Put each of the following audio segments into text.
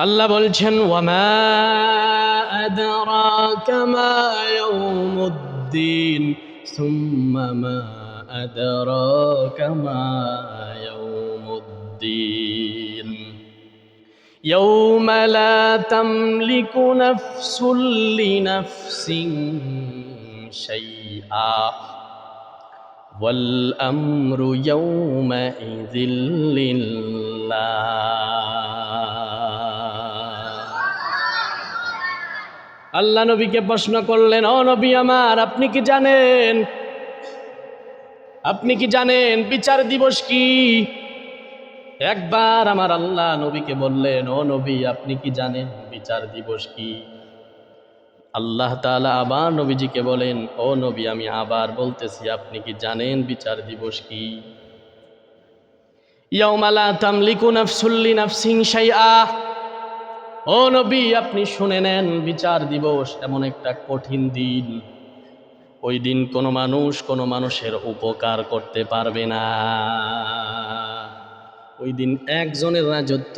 আল্লাহ বলছেন ওয়ামা আদরাকা মা ইয়াউমুদ্দিন সুম্মা মা আদরাকা মা ইয়াউমুদ্দিন ইয়াউমা লা তামলিকু নাফসুন লিনাফসিন শাইআ ওয়াল আমরু ইয়াউমাইযিল লিল্লাহ। আল্লাহ নবীকে প্রশ্ন করলেন, ও নবী আমার, আপনি কি জানেন বিচার দিবস কি? একবার আমার আল্লাহ নবীকে বললেন, ও নবী, আপনি কি জানেন বিচার দিবস কি? আল্লাহ তাআলা আবার নবীজিকে বলেন, ও নবী, আমি আবার বলতেছি, আপনি কি জানেন বিচার দিবস কি? ইয়াউমা লা তামলিকু নাফসুন লিনাফসিন শাইআ। ও নবী, আপনি শুনে নেন, বিচার দিবস এমন একটা কঠিন দিন, ওই দিন কোনো মানুষ কোনো মানুষের উপকার করতে পারবে না। ওই দিন একজনের রাজত্ব,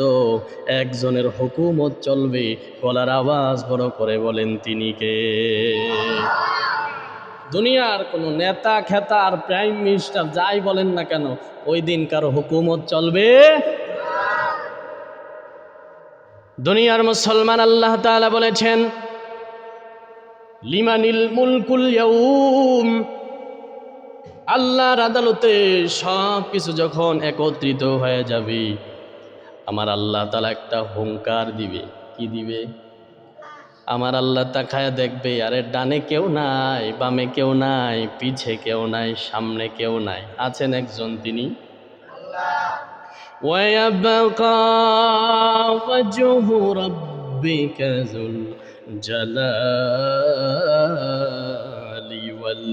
একজনের হুকুমত চলবে। গলার আওয়াজ বড় করে বলেন, তিনি কে? দুনিয়ার কোনো নেতা খেতা আর প্রাইম মিনিস্টার যাই বলেন না কেন, ওই দিন কারো হুকুমত চলবে। দুনিয়ার মুসলমান, আল্লাহ তাআলা বলেছেন লিমানিল মুলকুল ইয়াউম। আল্লাহর আদালতে সব কিছু যখন একত্রিত হয়ে যাবে, আমার আল্লাহ তাআলা একটা হুঙ্কার দিবে। কি দিবে? আমার আল্লাহ তাকায়া দেখবে, আরে ডানে কেউ নাই, বামে কেউ নাই, পিছে কেউ নাই, সামনে কেউ নাই, আছেন একজন, তিনি আল্লাহ। ওয়ায়াবকা ওয়াজহু রাব্বিকা যুল জালালি ওয়াল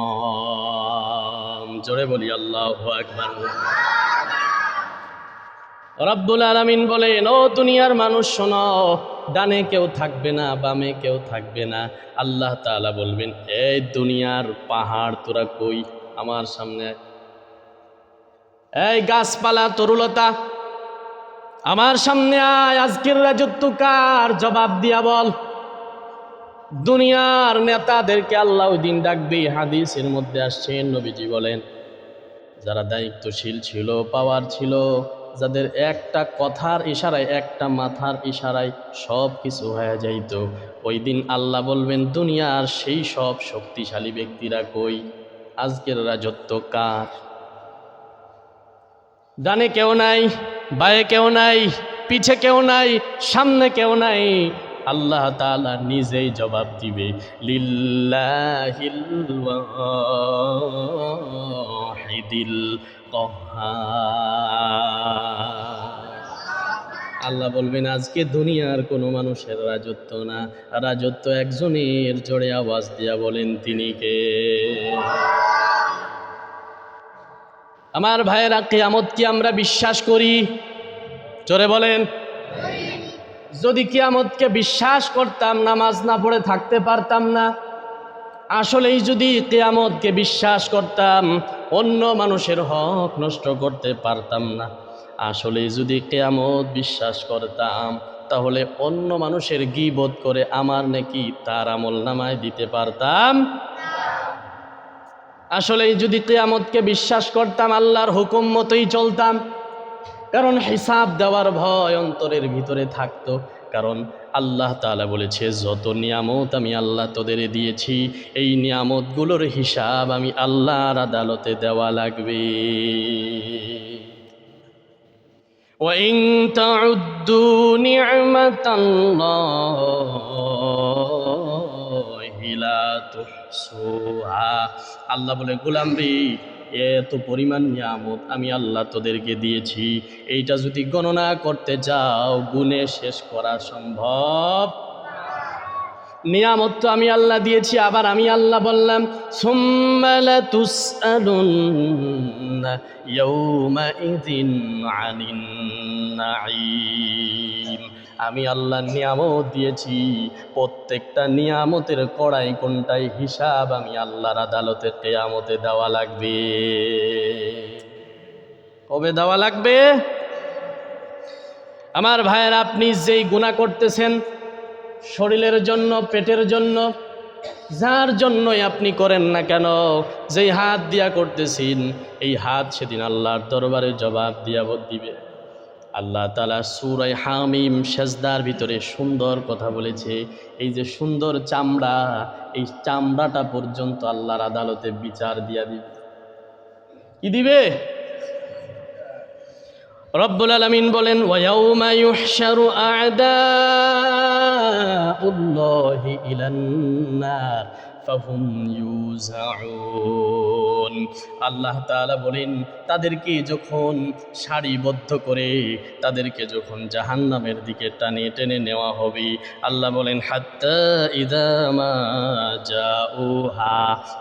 ইকরাম। জোরে বলি আল্লাহু আকবার। রব্বুল আলামিন বলেন, ও দুনিয়ার মানুষ শোনো, ডানে কেউ থাকবে না, বামে কেউ থাকবে না। আল্লাহ তাআলা বলবেন, এই দুনিয়ার পাহাড় তোরা কই? আমার সামনে। এই গাছপালা তরুলতা, আমার সামনে আয়। আজকের রাজত্ব কার? জবাব দিয়া বল। দুনিয়ার নেতাদেরকে আল্লাহ ওই দিন ডাকবে। হাদিসের মধ্যে আসছে, নবীজি বলেন, যারা দায়িত্বশীল ছিল, পাওয়ার ছিল, যাদের একটা কথার ইশারায়, একটা মাথার ইশারায় সব কিছু হয়ে যাইত, ওই দিন আল্লাহ বলবেন, দুনিয়ার সেই সব শক্তিশালী ব্যক্তিরা কই? আজকের রাজত্ব কার? ডানে কেউ নাই, বায়ে কেউ নাই, পিছে কেউ নাই, সামনে কেউ নাই। আল্লাহ তাআলা নিজেই জবাব দিবে, লিল্লাহিল ওয়াহিদিল কাহ্হার। আল্লাহ বলবেন, আজকে দুনিয়ার কোনো মানুষের রাজত্ব না, রাজত্ব একজনের। জোরে আওয়াজ দিয়া বলেন, তিনি কে? আমার ভাইয়েরা, কিয়ামত কি আমরা বিশ্বাস করি? জোরে বলেন। যদি কিয়ামতকে বিশ্বাস করতাম, নামাজ না পড়ে থাকতে পারতাম না। আসলেই যদি কিয়ামতকে বিশ্বাস করতাম, অন্য মানুষের হক নষ্ট করতে পারতাম না। আসলেই যদি কিয়ামত বিশ্বাস করতাম, তাহলে অন্য মানুষের গীবত করে আমার নেকি তার আমলনামায় দিতে পারতাম। আসলেই যদি কিয়ামতকে বিশ্বাস করতাম, আল্লাহর হুকুম মতোই চলতাম। কারণ হিসাব দেওয়ার ভয় অন্তরের ভিতরে থাকতো। কারণ আল্লাহ তাআলা বলেছে, যত নিয়ামত আমি আল্লাহ তোদের দিয়েছি, এই নিয়ামতগুলোর হিসাব আমি আল্লাহর আদালতে দেওয়া লাগবে। ওয়াইন তাউদ্দু নি'মাতাল্লাহি লা তুহসুহা। আল্লাহ বলে, গোলাম রে, এত পরিমাণ নিয়ামত আমি আল্লাহ তোদেরকে দিয়েছি, এইটা যদি গণনা করতে যাও, গুণে শেষ করা সম্ভব। নিয়ামত তো আমি আল্লাহ দিয়েছি, আবার আমি আল্লাহ বললাম, সুম্মা লাতুসআলুন্না ইয়াউমাইযিন আনিন নাঈম। আমি আল্লাহ নিয়ামত দিয়েছি, প্রত্যেকটা নিয়ামতের কড়াই কোনটাই হিসাব আমি আল্লাহর আদালতে কিয়ামতে দেওয়া লাগবে। কবে দেওয়া লাগবে? আমার ভাইয়ের, আপনি যেই গুনাহ করতেছেন শরীরের জন্য, পেটের জন্য, যার জন্যই আপনি করেন না কেন, যেই হাত দিয়া করতেছেন, এই হাত সেদিন আল্লাহর দরবারে জবাব দিবে। আল্লাহ তাআলা সূরা হামিম সেজদার ভিতরে সুন্দর কথা বলেছে। এই যে সুন্দর চামড়া, এই চামড়াটা পর্যন্ত আল্লাহর আদালতে বিচার দিয়া দিবে। কি দিবে? রব্বুল আলামিন বলেন, ওয়ায়াউমা ইউহশারু আ'দাউল্লাহি ইলান নার ফাহুম ইউজাউন। আল্লাহ তাআলা বলেন, তাদেরকে যখন সারিবদ্ধ করে তাদেরকে যখন জাহান্নামের দিকে টেনে নেওয়া হবে, আল্লাহ বলেন, হাত্তা ইযা মা জাউহা,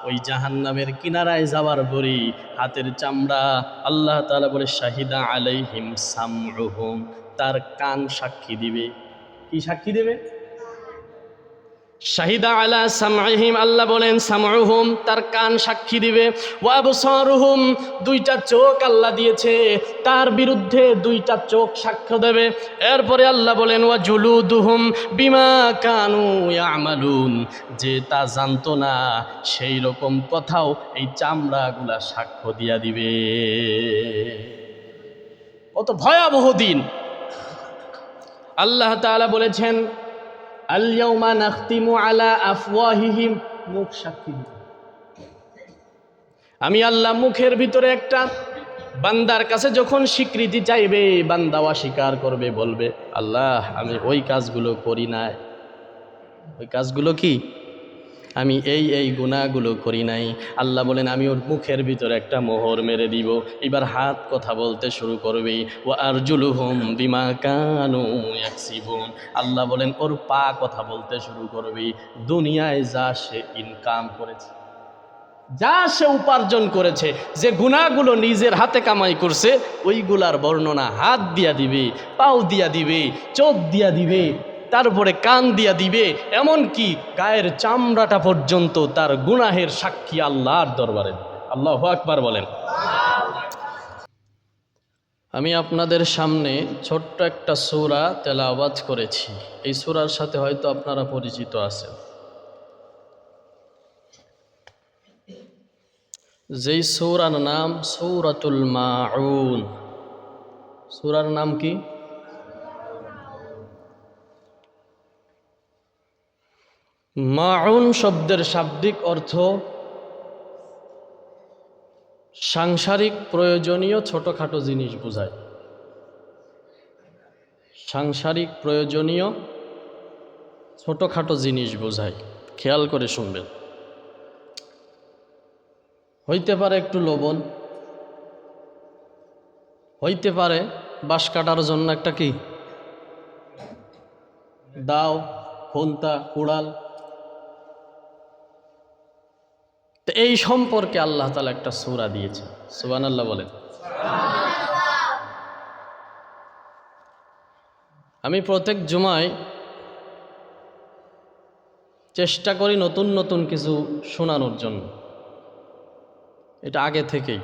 ওই জাহান্নামের কিনারায় যাওয়ার পরে হাতের চামড়া আল্লাহ তাআলা বলে, শাহিদা আলাইহিম সামউহুম, তার কান সাক্ষী দিবে। কি সাক্ষী দেবে? শাহিদা আলা সামইহিম, আল্লাহ বলেন সামউহুম, তার কান সাক্ষী দিবে। ওয়া আবসারুহুম, দুইটা চোখ আল্লাহ দিয়েছে, তার বিরুদ্ধে দুইটা চোখ সাক্ষ্য দেবে। এরপরে আল্লাহ বলেন, ওয়া জুলুদুহুম বিমা কানু ইয়ামালুন, যে তা জানতো না সেই রকম কথাও এই চামড়াগুলা সাক্ষ্য দিয়া দিবে। কত ভয়াবহ দিন! আল্লাহ তাআলা বলেছেন, আল ইয়াউমা নাখতিমু আলা আফওয়াহিহিম, মুখ সাক্ষী দিবে। আমি আল্লাহ মুখের ভিতরে একটা বান্দার কাছে যখন স্বীকৃতি চাইবে, বান্দা অস্বীকার করবে, বলবে, আল্লাহ আমি ওই কাজগুলো করি নাই। ওই কাজগুলো কি? আমি এই গুনাহগুলো করি নাই। আল্লাহ বলেন, আমি ওর মুখের ভিতরে একটা মোহর মেরে দিব। এবার হাত কথা বলতে শুরু করবে। ওয়া আরজুলুহুম বিমা কানু ইয়াকসিবুন, আল্লাহ বলেন ওর পা কথা বলতে শুরু করবে। দুনিয়ায় যা সে ইনকাম করেছে, যা সে উপার্জন করেছে, যে গুনাহগুলো নিজের হাতে কামাই করছে, ওইগুলার বর্ণনা হাত দিয়া দিবে, পাও দিয়া দিবে, চোখ দিয়া দিবে, তারপরে কান দিয়া দিবে, এমনকি গায়ের চামড়াটা পর্যন্ত তার গুনাহের সাক্ষী আল্লাহর দরবারে দিবে। আল্লাহু আকবার বলেন। আমি আপনাদের সামনে ছোট্ট একটা সূরা তেলাওয়াত করেছি। এই সূরার সাথে হয়তো আপনারা পরিচিত আছেন। যেই সূরার নাম সূরাতুল মাউন। সূরার নাম কি? মাউন শব্দের শাব্দিক অর্থ সাংসারিক প্রয়োজনীয় ছোটখাটো জিনিস বোঝায়। সাংসারিক প্রয়োজনীয় ছোটখাটো জিনিস বোঝায়। খেয়াল করে শুনবেন। হইতে পারে একটু লবণ, হইতে পারে বাঁশ কাটার জন্য একটা কি দাও, খুন্তা, কুড়াল। তো এই সম্পর্কে আল্লাহ তাআলা একটা সূরা দিয়েছে। সুবহানাল্লাহ বলেন। আমি প্রত্যেক জুমায় চেষ্টা করি নতুন নতুন কিছু শোনানোর জন্য, এটা আগে থেকেই।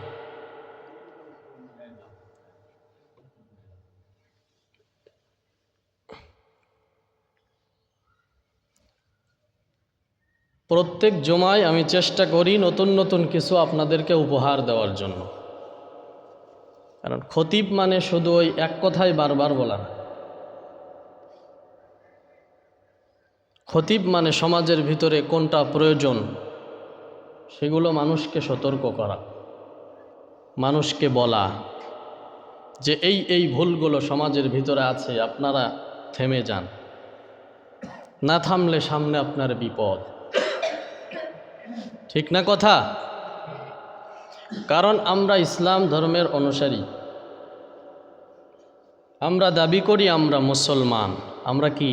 প্রত্যেক জুমায় আমি চেষ্টা করি নতুন নতুন কিছু আপনাদেরকে উপহার দেওয়ার জন্য। কারণ খতিব মানে শুধু ওই এক কথাই বারবার বলা না। খতিব মানে সমাজের ভিতরে কোনটা প্রয়োজন সেগুলো মানুষকে সতর্ক করা, মানুষকে বলা যে এই ভুলগুলো সমাজের ভিতরে আছে, আপনারা থেমে যান, না থামলে সামনে আপনার বিপদ। ঠিক না কথা? কারণ আমরা ইসলাম ধর্মের অনুসারী, আমরা দাবি করি আমরা মুসলমান। আমরা কি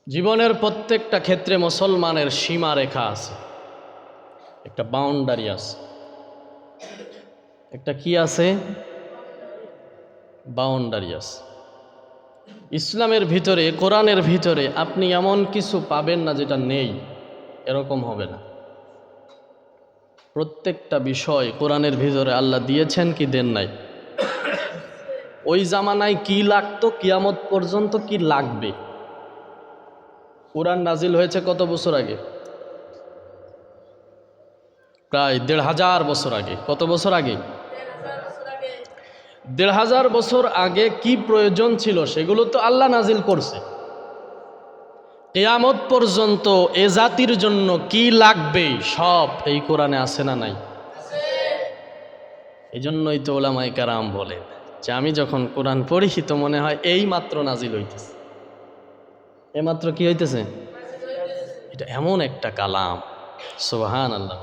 জীবনের প্রত্যেকটা ক্ষেত্রে মুসলমানের সীমা রেখা আছে, একটা বাউন্ডারি আছে। একটা কি আছে? বাউন্ডারি আছে। ইসলামের ভিতরে, কোরআনের ভিতরে আপনি এমন কিছু পাবেন না যেটা নেই, এরকম হবে না। প্রত্যেকটা বিষয় কোরআনের ভিতরে আল্লাহ দিয়েছেন কি দেন নাই? ওই জামানায় কি লাগতো, কিয়ামত পর্যন্ত কি লাগবে। কোরআন নাজিল হয়েছে কত বছর আগে? প্রায় ১,৫০০ বছর আগে। কত বছর আগে? ১,৫০০ বছর আগে কি প্রয়োজন ছিল সেগুলো তো আল্লাহ নাজিল করছে। কিয়ামত পর্যন্ত এ জাতির জন্য কি লাগবে সব এই কোরআনে আছে না নাই? এই জন্যই তো ওলামায়ে কেরাম বলেন যে আমি যখন কোরআন পড়ি তো মনে হয় এই মাত্র নাজিল হইতেছে, এমাত্র কি হইতেছে। এটা এমন একটা কালাম, সুবহানাল্লাহ।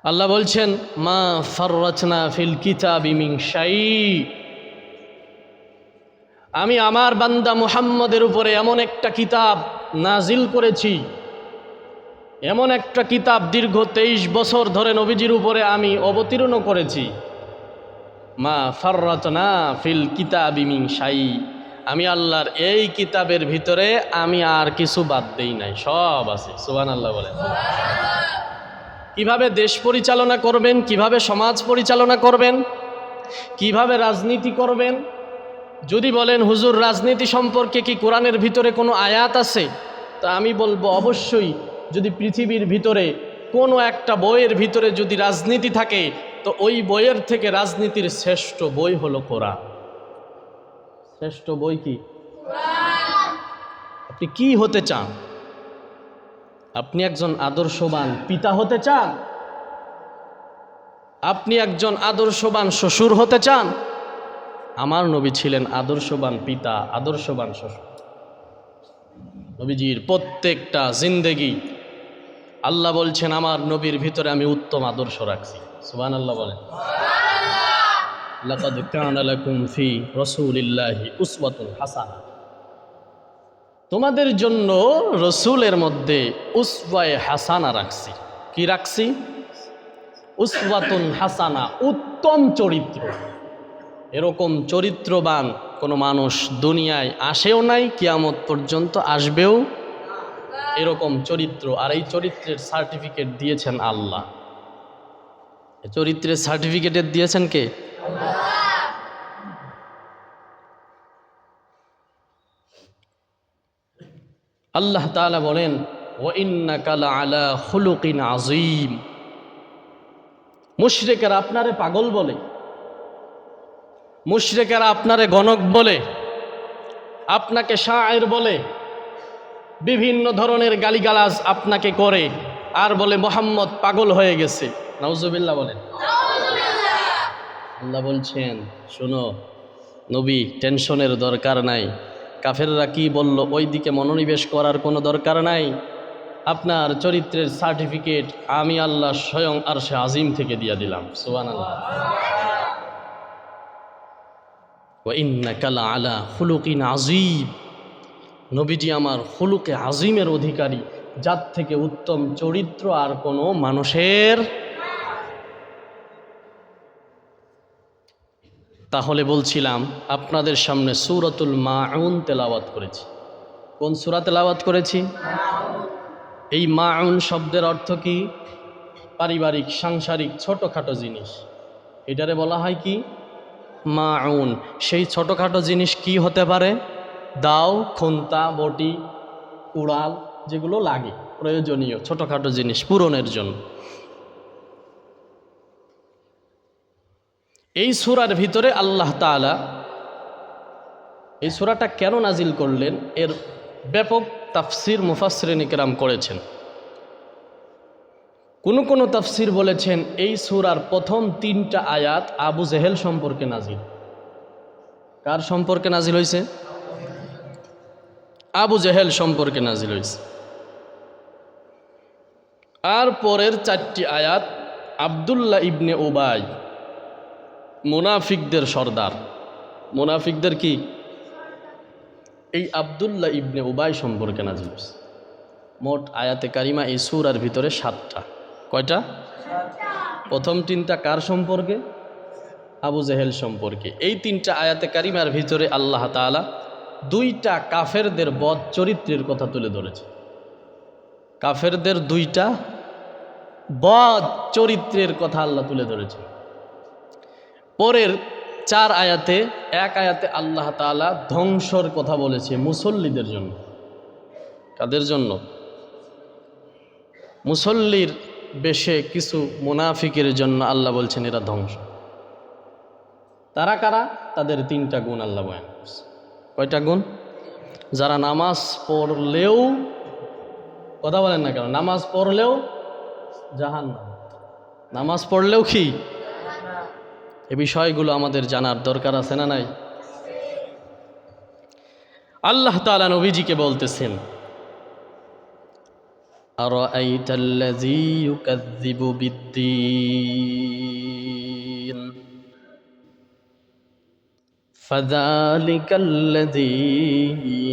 আল্লাহ বলছেন মা ফাররাতনা ফিল কিতাবি মিন শাই, আমি আমার বান্দা মুহাম্মদের উপরে এমন একটা কিতাব নাজিল করেছি, এমন একটা কিতাব দীর্ঘ ২৩ বছর ধরে নবীজির উপরে আমি অবতীর্ণ করেছি। মা ফাররাতনা ফিল কিতাবি মিন শাই, আমি আল্লাহর এই কিতাবের ভিতরে আমি আর কিছু বাদ দেই নাই, সব আছে। সুবহানাল্লাহ বলেন। কিভাবে দেশ পরিচালনা করবেন, কিভাবে সমাজ পরিচালনা করবেন, কিভাবে রাজনীতি করবেন। যদি বলেন হুজুর রাজনীতি সম্পর্কে কি কোরআনের ভিতরে কোনো আয়াত আছে, তা আমি বলবো অবশ্যই। যদি পৃথিবীর ভিতরে কোনো একটা বইয়ের ভিতরে যদি রাজনীতি থাকে তো ওই বইয়ের থেকে রাজনীতির শ্রেষ্ঠ বই হলো কোরআন। শ্রেষ্ঠ বই কি? আপনি কি হতে চান? আপনি একজন আদর্শবান পিতা হতে চান? আপনি একজন আদর্শবান শ্বশুর হতে চান? আমার নবী ছিলেন আদর্শবান পিতা, আদর্শবান শ্বশুর। নবীজির প্রত্যেকটা জিন্দেগি আল্লাহ বলছেন আমার নবীর ভিতরে আমি উত্তম আদর্শ রাখছি। সুবহানাল্লাহ বলেন। লাকাদ কানা লাকুম ফি রাসূলিল্লাহি উসওয়াতুন হাসানাহ, তোমাদের জন্য রসুলের মধ্যে উসওয়ায়ে হাসানা রাখছি। কি রাখছি? উসওয়াতুন হাসানা, উত্তম চরিত্র। এরকম চরিত্রবান কোনো মানুষ দুনিয়ায় আসেও নাই, কিয়ামত পর্যন্ত আসবেও এরকম চরিত্র। আর এই চরিত্রের সার্টিফিকেট দিয়েছেন আল্লাহ। চরিত্রের সার্টিফিকেট দিয়েছেন কে? আল্লাহ তাআলা বলেন ওয়া ইন্নাকা লাআলা খুলুকিন আযীম। মুশরিকেরা আপনারে পাগল বলে, মুশরিকেরা আপনারে গণক বলে, আপনাকে শায়ের বলে, বিভিন্ন ধরনের গালিগালাজ আপনাকে করে, আর বলে মুহাম্মদ পাগল হয়ে গেছে। নাউজুবিল্লাহ বলেন। আল্লাহ বলছেন শোনো নবী, টেনশনের দরকার নাই। কাফেররা কি বলল ওই দিকে মনোনিবেশ করার কোনো দরকার নাই। আপনার চরিত্রের সার্টিফিকেট আমি আল্লাহ স্বয়ং আরশে আজিম থেকে দিয়ে দিলাম। সুবহানাল্লাহ। ওয়া ইন্নাকা লাআলা খুলুকিন আযীম, নবীজি আমার খুলুকে আজিমের অধিকারী, যার থেকে উত্তম চরিত্র আর কোনো মানুষের। তাহলে বলছিলাম আপনাদের সামনে সূরাতুল মাউন তেলাওয়াত করেছি। কোন সূরা তেলাওয়াত করেছি? এই মাউন শব্দের অর্থ কি? পারিবারিক সাংসারিক ছোটোখাটো জিনিস, এটারে বলা হয় কি? মাউন। সেই ছোটোখাটো জিনিস কি হতে পারে? দাও, খুন্তা, বটি, কুড়াল, যেগুলো লাগে প্রয়োজনীয় ছোটোখাটো জিনিস পূরণের জন্য। এই সূরার ভিতরে আল্লাহ তাআলা এই সূরাটা কেন নাজিল করলেন এর ব্যাপক তাফসির মুফাসসিরিন ইকরাম করেছেন। কোন তাফসির বলেছেন এই সূরার প্রথম 3টা আয়াত আবু জেহেল সম্পর্কে নাজিল। কার সম্পর্কে নাজিল হয়েছে? আবু জেহেল সম্পর্কে নাজিল হয়েছে। আর পরের 4টি আয়াত আব্দুল্লাহ ইবনে উবাই, মুনাফিকদের সর্দার। মুনাফিকদের কি? এই আব্দুল্লাহ ইবনে উবাই সম্পর্কে নাজিল হয়েছে। মোট আয়াতে কারিমা এই সূরার ভিতরে 7টা। কয়টা? প্রথম 3টা কার সম্পর্কে? আবু জেহেল সম্পর্কে। এই 3টা আয়াতে কারিমার ভিতরে আল্লাহ তাআলা 2টা কাফেরদের বদ চরিত্রের কথা তুলে ধরেছে। কাফেরদের 2টা বদ চরিত্রের কথা আল্লাহ তুলে ধরেছে। পরের 4 আয়াতে, এক আয়াতে আল্লাহ তাআলা ধ্বংসর কথা বলেছে মুসল্লিদের জন্য। কাদের জন্য? মুসল্লির বেশে কিছু মুনাফিকের জন্য আল্লাহ বলছেন এরা ধ্বংস। তারা কারা? তাদের 3টা গুণ আল্লাহ বয়ান করছে। কয়টা গুণ? যারা নামাজ পড়লেও, কথা বলেন না কেন, নামাজ পড়লেও জাহান্নাম, নামাজ পড়লেও কি? এই বিষয়গুলো আমাদের জানার দরকার আছে না নাই? আল্লাহ তাআলা নবীজিকে বলতেছেন, আরাআইতাল্লাযী ইউকাযযিবু বিদ্দীন ফাযালিকাল্লাযী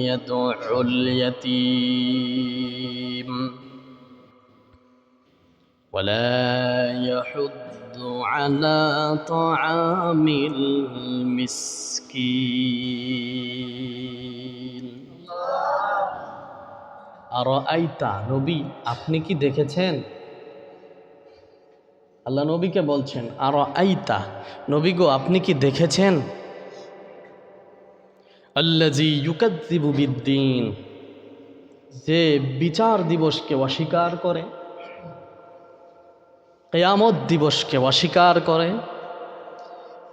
ইয়াদউল ইয়াতীম ওয়ালা ইয়াহুদ্দু আলা তাআমিল মিসকিন। আরাআইতা, নবী আপনি কি দেখেছেন? আল্লাহ নবীকে বলছেন আরাআইতা, নবী গো আপনি কি দেখেছেন? আল্লাযী ইউকাযযিবু বিদ্দীন, যে বিচার দিবসকে অস্বীকার করে, কিয়ামত দিবসকে অস্বীকার করে,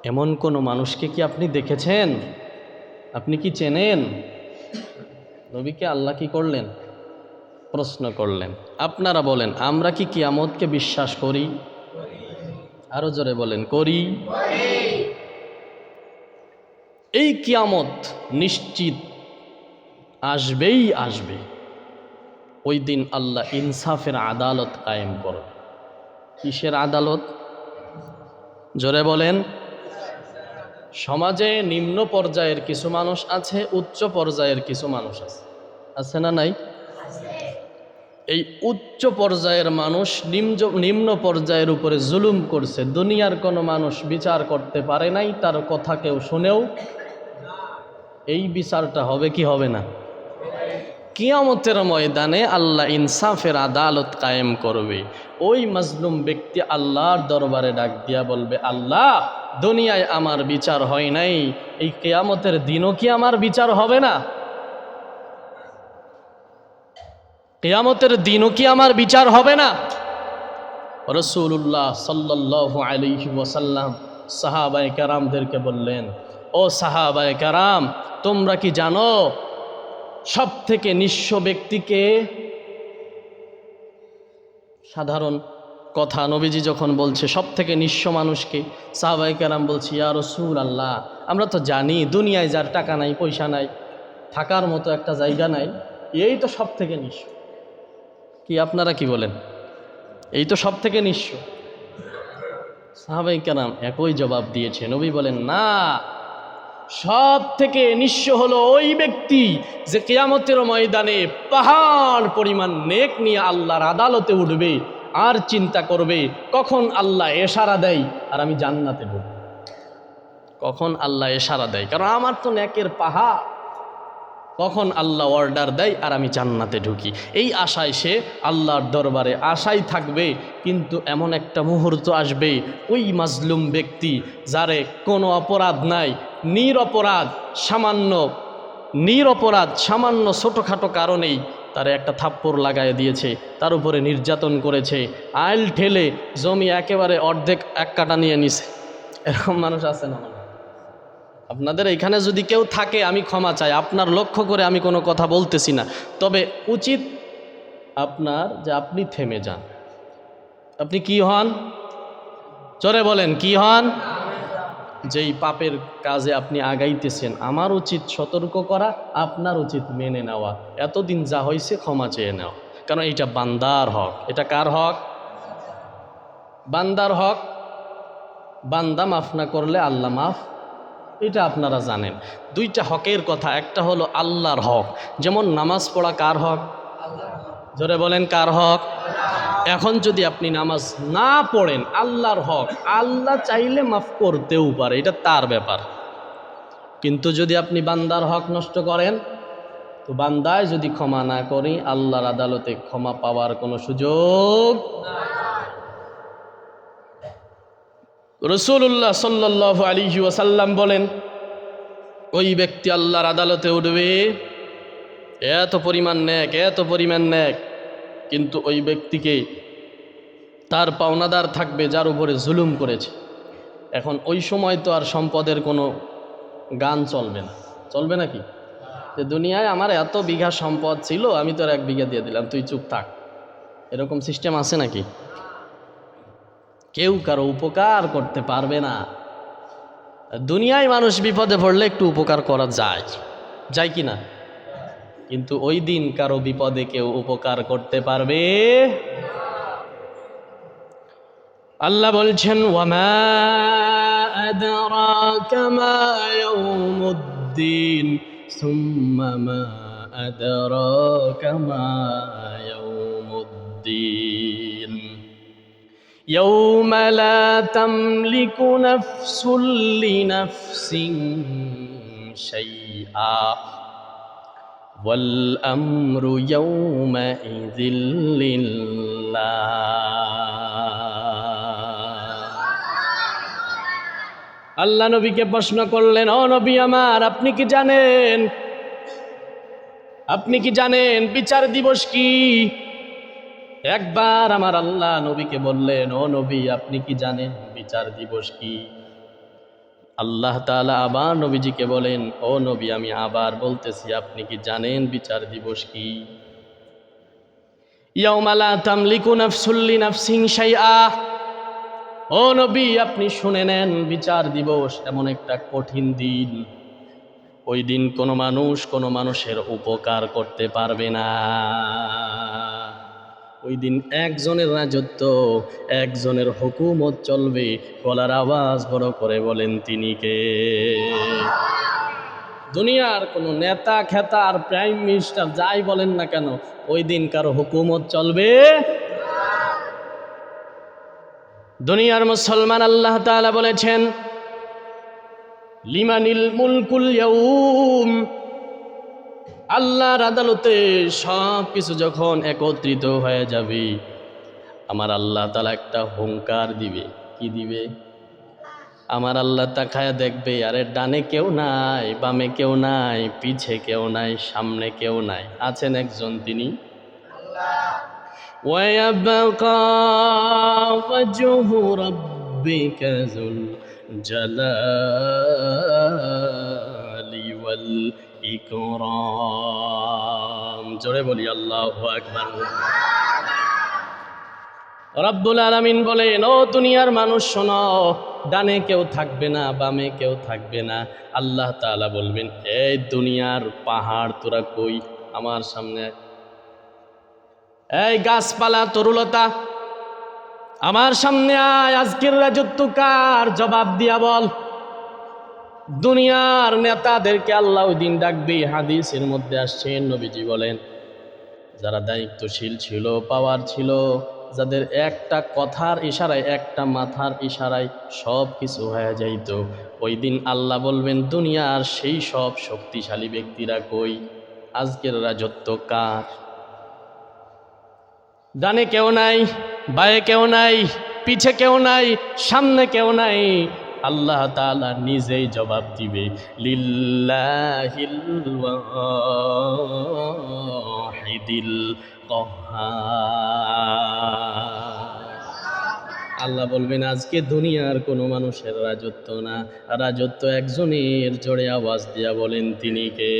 এমন কোন মানুষকে কি আপনি দেখেছেন? আপনি কি চেনেন? নবীকে আল্লাহ কি করলেন? প্রশ্ন করলেন। আপনারা বলেন আমরা কি কিয়ামতকে বিশ্বাস করি? আরো জোরে বলেন, করি। এই কিয়ামত নিশ্চিত আসবেই আসবে। ওই দিন আল্লাহ ইনসাফের আদালত কায়েম করবে। কিসের আদালত? জোরে বলেন। সমাজে নিম্ন পর্যায়ের কিছু মানুষ আছে, উচ্চ পর্যায়ের কিছু মানুষ আছে, আছে না নাই? এই উচ্চ পর্যায়ের মানুষ নিম্ন পর্যায়ের উপরে জুলুম করছে। দুনিয়ার কোনো মানুষ বিচার করতে পারে নাই, তার কথা কেউ শুনেও। এই বিচারটা হবে কি হবে না? কিয়ামতের ময়দানে আল্লাহ ইনসাফের আদালত কায়েম করবে। ওই মাজলুম ব্যক্তি আল্লাহর দরবারে ডাক দিয়া বলবে, আল্লাহ দুনিয়ায় আমার বিচার হয় নাই, এই কিয়ামতের দিনও কি আমার বিচার হবে না? কিয়ামতের দিনও কি আমার বিচার হবে না? রাসূলুল্লাহ সাল্লাল্লাহু আলাইহি ওয়াসাল্লাম সাহাবায়ে কেরামদেরকে বললেন, ও সাহাবায়ে কেরাম, তোমরা কি জানো সব থেকে নিঃস্ব ব্যক্তিকে? সাধারণ কথা, নবীজি যখন বলছে সব থেকে নিঃস্ব মানুষকে, সাহাবায়ে কেরাম বলছি ইয়া রাসূলুল্লাহ, আমরা তো জানি দুনিয়ায় যার টাকা নাই, পয়সা নাই, থাকার মতো একটা জায়গা নাই, এই তো সব থেকে নিঃস্ব। কি আপনারা কি বলেন? এই তো সব থেকে নিঃস্ব। সাহাবায়ে কেরাম একই জবাব দিয়েছে। নবী বলেন, না, সব থেকে নিঃস্ব হলো ওই ব্যক্তি যে কিয়ামতের ময়দানে পাহাড় পরিমাণ নেক নিয়ে আল্লাহর আদালতে উঠবে আর চিন্তা করবে কখন আল্লাহ ইশারা দেয় আর আমি জান্নাতে ঢুকব। কখন আল্লাহ ইশারা দেয়, কারণ আমার তো নেকের পাহাড়, কখন আল্লাহ অর্ডার দেয় আর আমি জান্নাতে ঢুকি। এই আশায় সে আল্লাহর দরবারে আশাই থাকবে। কিন্তু এমন একটা মুহূর্ত আসবে, ওই মাজলুম ব্যক্তি যারে কোনো অপরাধ নাই, নিরপরাধ, সামান্য ছোটোখাটো কারণেই তারে একটা থাপ্পড় লাগায় দিয়েছে, তার উপরে নির্যাতন করেছে, আইল ঠেলে জমি একেবারে অর্ধেক এক কাটা নিয়ে নিছে। এরকম মানুষ আছে না? আপনাদের এখানে যদি কেউ থাকে আমি ক্ষমা চাই, আপনার লক্ষ্য করে আমি কোনো কথা বলতেছি না। তবে উচিত আপনার যে আপনি থেমে যান। আপনি কি হন? জোরে বলেন, কি হন? যেই পাপের কাজে আপনি আগাইতেছেন, আমার উচিত সতর্ক করা, আপনার উচিত মেনে নেওয়া। এতদিন যা হয়েছে ক্ষমা চেয়ে নেওয়া, কারণ এটা বান্দার হক। এটা কার হক? বান্দার হক। বান্দা মাফ না করলে আল্লাহ মাফ, এটা আপনারা জানেন। দুইটা হকের কথা, একটা হলো আল্লাহর হক। যেমন নামাজ পড়া কার হক? জোরে বলেন, কার হক? এখন যদি আপনি নামাজ না পড়েন, আল্লাহর হক, আল্লাহ চাইলে মাফ করতেও পারে, এটা তার ব্যাপার। কিন্তু যদি আপনি বান্দার হক নষ্ট করেন, তো বান্দায় যদি ক্ষমা না করি, আল্লাহর আদালতে ক্ষমা পাওয়ার কোনো সুযোগ। রাসূলুল্লাহ সাল্লাল্লাহু আলাইহি ওয়াসাল্লাম বলেন, ওই ব্যক্তি আল্লাহর আদালতে উঠবে, এত পরিমাণ নেক, এত পরিমাণ নেক, কিন্তু ওই ব্যক্তিকে তার পাওনাদার থাকবে যার উপরে জুলুম করেছে। এখন ওই সময় তো আর সম্পদের কোনো গান চলবে না, চলবে নাকি? যে দুনিয়ায় আমার এত বিঘা সম্পদ ছিল, আমি তোর 1 বিঘা দিয়ে দিলাম, তুই চুপ থাক, এরকম সিস্টেম আছে নাকি? কেউ কারো উপকার করতে পারবে না। দুনিয়ায় মানুষ বিপদে পড়লে একটু উপকার করা যায়, যায় কি না? কিন্তু ওই দিন কারো বিপদে কেউ উপকার করতে পারবে। আল্লাহ বলছেন, ওয়ামা আদরাকা মা ইয়াউমুদ্দিন সুম্মা মা আদরাকা মা ইয়াউমুদ্দিন ইয়াউমা লা তামলিকু নাফসুন লিনাফসিন শাইআ ওয়াল আমরু ইয়াউমাইযিল লিল্লাহ। আল্লাহ নবীকে প্রশ্ন করলেন, ও নবী আমার, আপনি কি জানেন বিচার দিবস কি? একবার আমার আল্লাহ নবীকে বললেন, ও নবী, আপনি কি জানেন বিচার দিবস কি? আল্লাহ তাআলা আবার নবীজিকে বলেন, ও নবী, আমি আবার বলতেছি, আপনি কি জানেন বিচার দিবস কি? ইয়াউমা লা তামলিকু নাফসুন লিনাফসিন শাইআ। ও নবী, আপনি শুনে নেন, বিচার দিবস এমন একটা কঠিন দিন, ওই দিন কোনো মানুষ কোনো মানুষের উপকার করতে পারবে না। ওই দিন একজনের রাজত্ব, একজনের হুকুমত চলবে। গলার আওয়াজ বড় করে বলেন, তিনি কে? দুনিয়ার কোনো নেতা খেতা আর প্রাইম মিনিস্টার যাই বলেন না কেন, ওই দিন কারো হুকুমত চলবে। দুনিয়ার মুসলমান, আল্লাহ তাআলা বলেছেন, লিমানিল মুলকুল ইয়াউম। আল্লাহর আদালতে সব কিছু যখন একত্রিত হয়ে যাবে, আমার আল্লাহ তাআলা একটা হুঙ্কার দিবে। কি দিবে? আমার আল্লাহ তাকায়া দেখবে, আরে ডানে কেউ নাই, বামে কেউ নাই, পিছে কেউ নাই, সামনে কেউ নাই, আছেন একজন, তিনি আল্লাহ। ওয়ায়াবকা ওয়াজহু রাব্বিকা যুল জালালি ওয়াল ইকরাম। জোরে বলি আল্লাহু আকবার। রব্বুল আলামিন বলেন, ও দুনিয়ার মানুষ শোনো, ডানে কেউ থাকবে না, বামে কেউ থাকবে না। আল্লাহ তাআলা বলবেন, এই দুনিয়ার পাহাড় তোরা কই? আমার সামনে। এই গাছপালা তরুলতা, আমার সামনে আয়, আজকের রাজত্ব কার? জবাব দিয়া বল। দুনিয়ার নেতাদেরকে আল্লাহ ওই দিন ডাকবে। হাদিসের মধ্যে আসছে, নবীজি বলেন, যারা দায়িত্বশীল ছিল, পাওয়ার ছিল, যাদের একটা কথার ইশারায়, একটা মাথার ইশারায় সব কিছু হয়ে যাইত, ওই দিন আল্লাহ বলবেন, দুনিয়ার সেই সব শক্তিশালী ব্যক্তিরা কই? আজকের রাজত্ব কার? ডানে কেউ নাই, বায়ে কেউ নাই, পিছে কেউ নাই, সামনে কেউ নাই। আল্লাহ তাআলা নিজেই জবাব দিবে, লিল্লাহিল ওয়াহিদিল কাহ্হার। আল্লাহ বলবেন, আজকে দুনিয়ার কোনো মানুষের রাজত্ব না, রাজত্ব একজনের। জোরে আওয়াজ দিয়া বলেন, তিনি কে?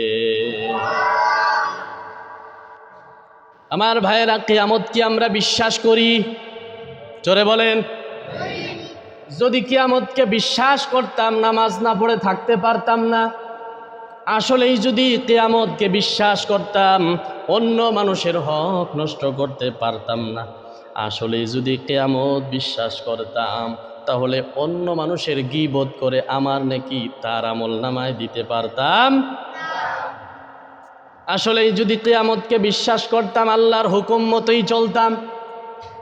আমার ভাইয়েরা, কিয়ামত কি আমরা বিশ্বাস করি? জোরে বলেন। যদি কিয়ামতকে বিশ্বাস করতাম, নামাজ না পড়ে থাকতে পারতাম না। আসলেই যদি কিয়ামতকে বিশ্বাস করতাম, অন্য মানুষের হক নষ্ট করতে পারতাম না। আসলেই যদি কিয়ামত বিশ্বাস করতাম, তাহলে অন্য মানুষের গীবত করে আমার নেকি তার আমলনামায় দিতে পারতাম। আসলেই যদি কিয়ামতকে বিশ্বাস করতাম, আল্লাহর হুকুম মতোই চলতাম।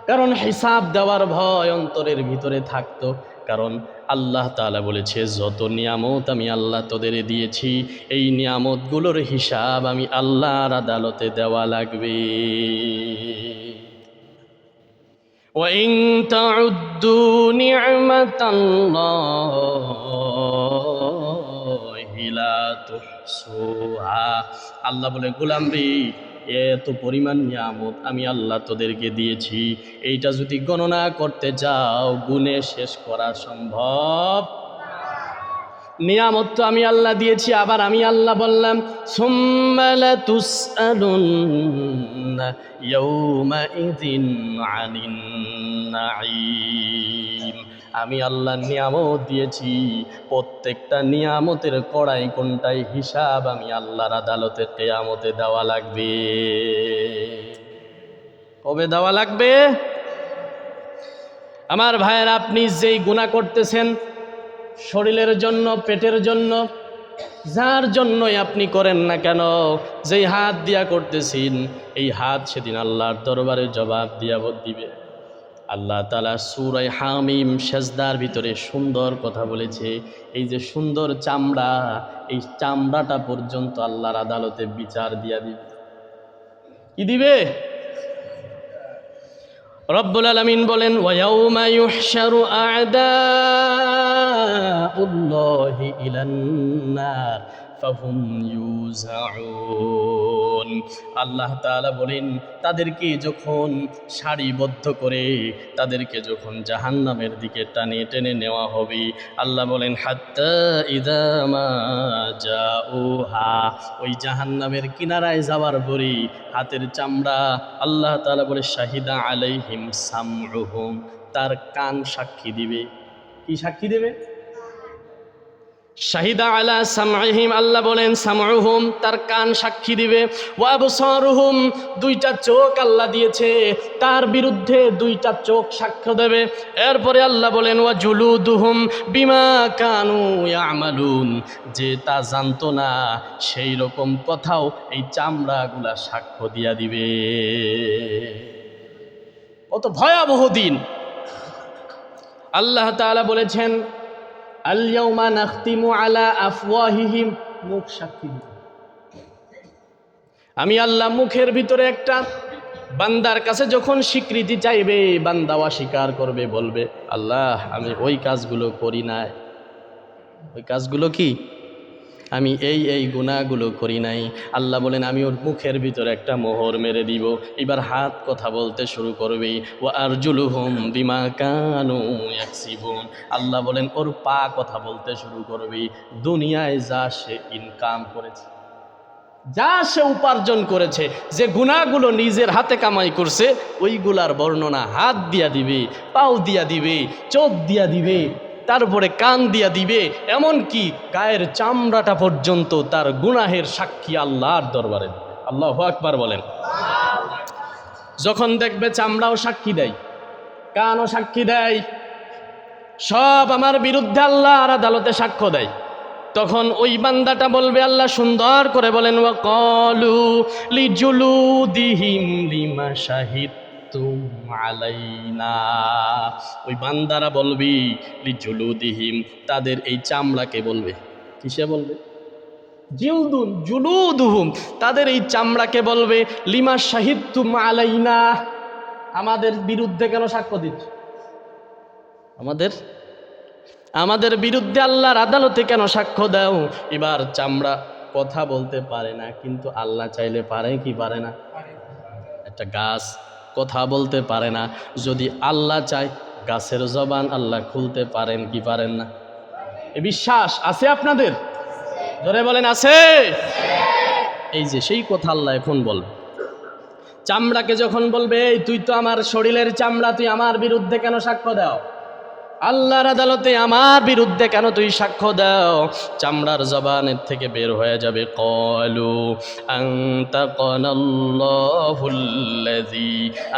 কারণ হিসাব দেওয়ার ভয় অন্তরের ভিতরে থাকতো। কারণ আল্লাহ তাআলা বলেছে, যত নিয়ামত আমি আল্লাহ তোদের দিয়েছি, এই নিয়ামতগুলোর হিসাব আমি আল্লাহর আদালতে দেওয়া লাগবে। وإن تعدوا نعمة الله لا تحصوها আল্লাহ বলে গোলাম রে এত পরিমাণ নিয়ামত আমি আল্লাহ তোদেরকে দিয়েছি, এইটা যদি গণনা করতে যাও গুণে শেষ করা সম্ভব। নিয়ামত তো আমি আল্লাহ দিয়েছি, আবার আমি আল্লাহ বললাম সুম্মা লাতুসআলুন্না ইয়াওমাইযিন আনিন নাঈম। আমি আল্লাহ নিয়ামত দিয়েছি, প্রত্যেকটা নিয়ামতের কড়াই কোনটাই হিসাব আমি আল্লাহর আদালতে কিয়ামতে দেওয়া লাগবে। কবে দেওয়া লাগবে? আমার ভাইয়েরা, আপনি যেই গুনাহ করতেছেন শরীরের জন্য, পেটের জন্য, যার জন্যই আপনি করেন না কেন, যেই হাত দিয়া করতেছেন এই হাত সেদিন আল্লাহর দরবারে জবাব দিবে। আল্লাহ তাআলা সূরা হামিম সেজদার ভিতরে সুন্দর কথা বলেছে, এই যে সুন্দর চামড়া, এই চামড়াটা পর্যন্ত আল্লাহর আদালতে বিচার দিয়া দিবে। কি দিবে? রব্বুল আলামিন বলেন ওয়ায়াউমা ইউহশারু আ'দাউল্লাহি ইলান নার ফাহুম ইউজাউন। আল্লাহ তাআলা বলেন তাদেরকে যখন সারিবদ্ধ করে তাদেরকে যখন জাহান্নামের দিকে টেনে নেওয়া হবে, আল্লাহ বলেন হাত্তা ইযা মা জাউহা, ওই জাহান্নামের কিনারায় যাওয়ার পরে হাতের চামড়া আল্লাহ তাআলা বলে শাহিদা আলাইহিম সামউহুম, তার কান সাক্ষী দিবে। কি সাক্ষী দেবে? শাহিদা আলা সামইহিম, আল্লাহ বলেন সামউহুম, তার কান সাক্ষী দিবে। ওয়া আবসারুহুম, দুইটা চোখ আল্লাহ দিয়েছে, তার বিরুদ্ধে দুইটা চোখ সাক্ষ্য দেবে। এরপরে আল্লাহ বলেন ওয়া জুলুদুহুম বিমা কানু ইয়ামালুন, যে তা জানতো না সেই রকম কথাও এই চামড়াগুলা সাক্ষ্য দিয়া দিবে। কত ভয়াবহ দিন! আল্লাহ তাআলা বলেছেন আল ইয়াউমা নাখতিমু আলা আফওয়াহিহিম, মুখ সাক্ষী দিবে। আমি আল্লাহ মুখের ভিতরে একটা বান্দার কাছে যখন স্বীকৃতি চাইবে, বান্দা অস্বীকার করবে, বলবে আল্লাহ আমি ওই কাজগুলো করি নাই। ওই কাজগুলো কি? আমি এই গুনাহগুলো করি নাই। আল্লাহ বলেন আমি ওর মুখের ভিতরে একটা মোহর মেরে দিব। এবার হাত কথা বলতে শুরু করবে। ওয়া আরজুলুহুম বিমা কানু ইয়াকসিবুন, আল্লাহ বলেন ওর পা কথা বলতে শুরু করবে। দুনিয়ায় যা সে ইনকাম করেছে, যা সে উপার্জন করেছে, যে গুনাহগুলো নিজের হাতে কামাই করছে, ওইগুলার বর্ণনা হাত দিয়া দিবে, পাও দিয়া দিবে, চোখ দিয়া দিবে, তারপরে কান দিয়া দিবে, এমন কি গায়ের চামড়াটা পর্যন্ত তার গুনাহের সাক্ষী আল্লাহর দরবারে। আল্লাহু আকবার বলেন। যখন দেখবে চামড়াও সাক্ষী দেয়, কানও সাক্ষী দেয়, সব আমার বিরুদ্ধে আল্লাহর আদালতে সাক্ষ্য দেয়, তখন ওই বান্দাটা বলবে, আল্লাহ সুন্দর করে বলেন ওয়া ক্বালু লিজুলুদিহিম লিমা শাহিদতুম আলাইনা, ওই বান্দারা বলবি লিজুলুদিহিম, তাদের এই চামড়াকে বলবে। কিসে বলবে? জুলুদুহুম, তাদের এই চামড়াকে বলবে লিমা শাহিদতুম আলাইনা, আমাদের বিরুদ্ধে কেন সাক্ষ্য দিচ্ছ? আমাদের বিরুদ্ধে আল্লাহর আদালতে কেন সাক্ষ্য দাও? এবার চামড়া কথা বলতে পারে না, কিন্তু আল্লাহ চাইলে পারে কি পারে না? একটা গাছ কথা বলতে পারে না, যদি আল্লাহ চায় গাছের জবান আল্লাহ খুলতে পারেন কি পারেন না? এ বিশ্বাস আছে আপনাদের? ধরে বলেন আছে? এই যে সেই কথা আল্লাহ এখন বলবে। চামড়াকে যখন বলবে এই তুই তো আমার শরীরের চামড়া, তুই আমার বিরুদ্ধে কেন সাক্ষ্য দাও? আল্লাহর আদালতে আমার বিরুদ্ধে কেন তুই সাক্ষ্য দাও? চামড়ার জবানের থেকে বের হয়ে যাবে ক্বালু আনতাকানাল্লাহুল্লাযী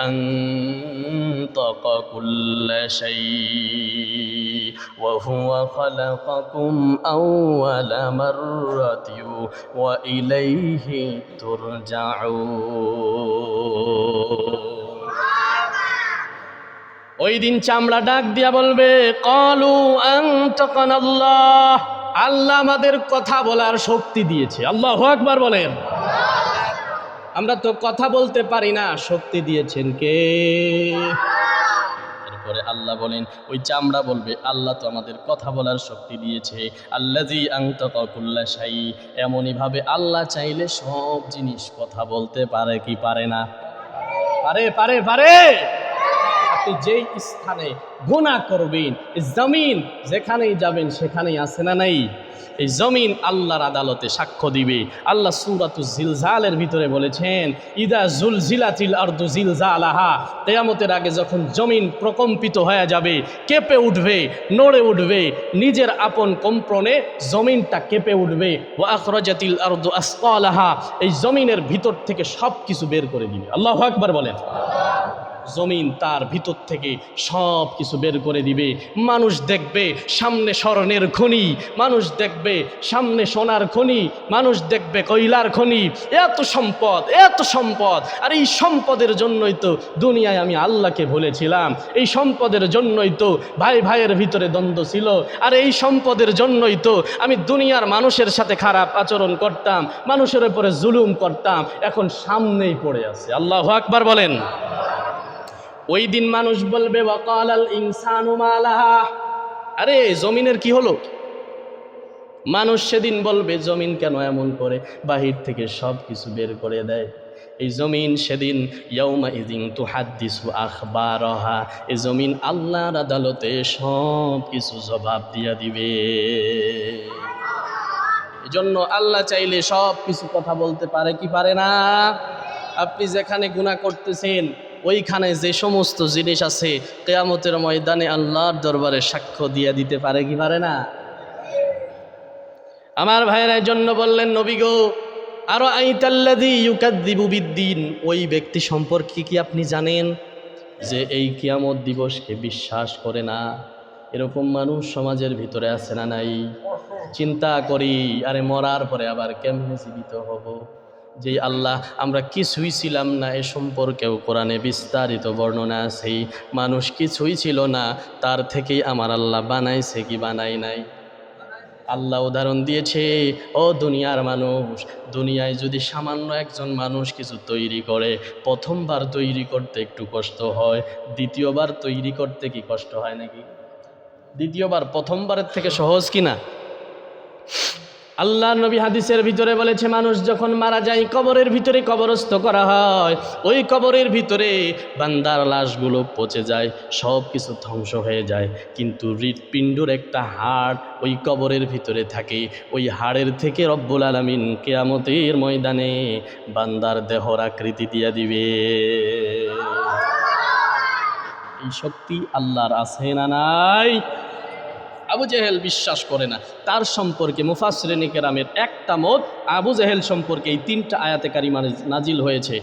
আনতাকা কুল্লা শাই ওয়া হুয়া খালাকাকুম আউওয়ালা মাররাতিন ওয়া ইলাইহি তুরজাউন। ওই দিন চামড়া ডাক দিয়া বলবে ক্বালু আনতাকানাল্লাহ, আল্লাহ আমাদের কথা বলার শক্তি দিয়েছে। আল্লাহু আকবার বলেন। আমরা তো কথা বলতে পারি না, শক্তি দিয়েছেন কে? এরপরে আল্লাহ বলেন, ওই চামড়া বলবে আল্লাহ তো আমাদের কথা বলার শক্তি দিয়েছে। আল্লাযী আনতাকা কুল্লা শাই, এমনইভাবে আল্লাহ চাইলে সব জিনিস কথা বলতে পারে কি পারে না? পারে পারে পারে। আপনি যেই স্থানে গুনাহ করবেন, এই জমিন যেখানেই যাবেন সেখানেই আছে না নাই? এই জমিন আল্লাহর আদালতে সাক্ষ্য দিবে। আল্লাহ সূরাতুজ জিলজালের ভিতরে বলেছেন, ইদা জুলজিলাতিল আরদু জিলজালাহা, কিয়ামতের আগে যখন জমিন প্রকম্পিত হয়ে যাবে, কেঁপে উঠবে, নড়ে উঠবে, নিজের আপন কম্পনে জমিনটা কেঁপে উঠবে। ওয়া আখরাজাতিল আরদু আসকালাহা, এই জমিনের ভিতর থেকে সব কিছু বের করে দিবে। আল্লাহু আকবার বলেন। জমিন তার ভিতর থেকে সব কিছু বের করে দিবে। মানুষ দেখবে সামনে স্বর্ণের খনি, মানুষ দেখবে সামনে সোনার খনি, মানুষ দেখবে কয়লার খনি, এত সম্পদ এত সম্পদ। আর এই সম্পদের জন্যই তো দুনিয়ায় আমি আল্লাহকে ভুলেছিলাম, এই সম্পদের জন্যই তো ভাই ভাইয়ের ভিতরে দ্বন্দ্ব ছিল, আর এই সম্পদের জন্যই তো আমি দুনিয়ার মানুষের সাথে খারাপ আচরণ করতাম, মানুষের উপরে জুলুম করতাম, এখন সামনেই পড়ে আছে। আল্লাহু আকবার বলেন। ওই দিন মানুষ বলবে, ওয়াকালাল ইনসানু মা লাহা, আরে জমিনের কি হলো? মানুষ সেদিন বলবে, জমিন কেন এমন করে বাহির থেকে সব কিছু বের করে দেয়? এই জমিন সেদিন ইয়াউমা ইযিন তুহাদ্দিসু আখবারহা, এই জমিন আল্লাহর আদালতে সব কিছু জবাব দিয়া দিবে। এজন্য আল্লাহ চাইলে সব কিছু কথা বলতে পারে কি পারে না? আপনি যেখানে গুনাহ করতেছেন ওইখানে যে সমস্ত জিনিস আছে কিয়ামতের ময়দানে আল্লাহর দরবারে সাক্ষ্য দিয়ে দিতে পারে কি পারে না? আমার ভাইয়েরা জন্য বললেন, নবী গো, আরো আইতাল্লাযী ইউকাযযিবু বিদ্দিন, ওই ব্যক্তি সম্পর্কে কি আপনি জানেন যে এই কিয়ামত দিবসকে বিশ্বাস করে না? এরকম মানুষ সমাজের ভিতরে আছে না নাই? চিন্তা করি, আরে মরার পরে আবার কেমনে জীবিত হব? যে আল্লাহ আমরা কিছুই ছিলাম না এ সম্পর্কেও কোরআনে বিস্তারিত বর্ণনা আছে। মানুষ কিছুই ছিল না, তার থেকেই আমার আল্লাহ বানাইছে কি বানাই নাই? আল্লাহ উদাহরণ দিয়েছে, ও দুনিয়ার মানুষ, দুনিয়ায় যদি সামান্য একজন মানুষ কিছু তৈরি করে, প্রথমবার তৈরি করতে একটু কষ্ট হয়, দ্বিতীয়বার তৈরি করতে কি কষ্ট হয় নাকি? দ্বিতীয়বার প্রথমবারের থেকে সহজ কিনা? আল্লাহ নবী হাদিসের ভিতরে বলেছে, মানুষ যখন মারা যায় কবরের ভিতরে কবরস্থ করা হয়, ওই কবরের ভিতরে বান্দার লাশগুলো পচে যায়, সব কিছু ধ্বংস হয়ে যায়, কিন্তু হৃৎপিণ্ডর একটা হাড় ওই কবরের ভিতরে থাকে। ওই হাড়ের থেকে রব্বুল আলামিন কিয়ামতের ময়দানে বান্দার দেহর আকৃতি দিয়ে দিবে। এই শক্তি আল্লাহর আছে না নাই? আবু জেহেল বিশ্বাস করে না। তার সম্পর্কে মুফাসসিরিনে কেরামের একটা মত, আবু জেহেল সম্পর্কে এই 3টা আয়াতে কারিমা নাজিল হয়েছে।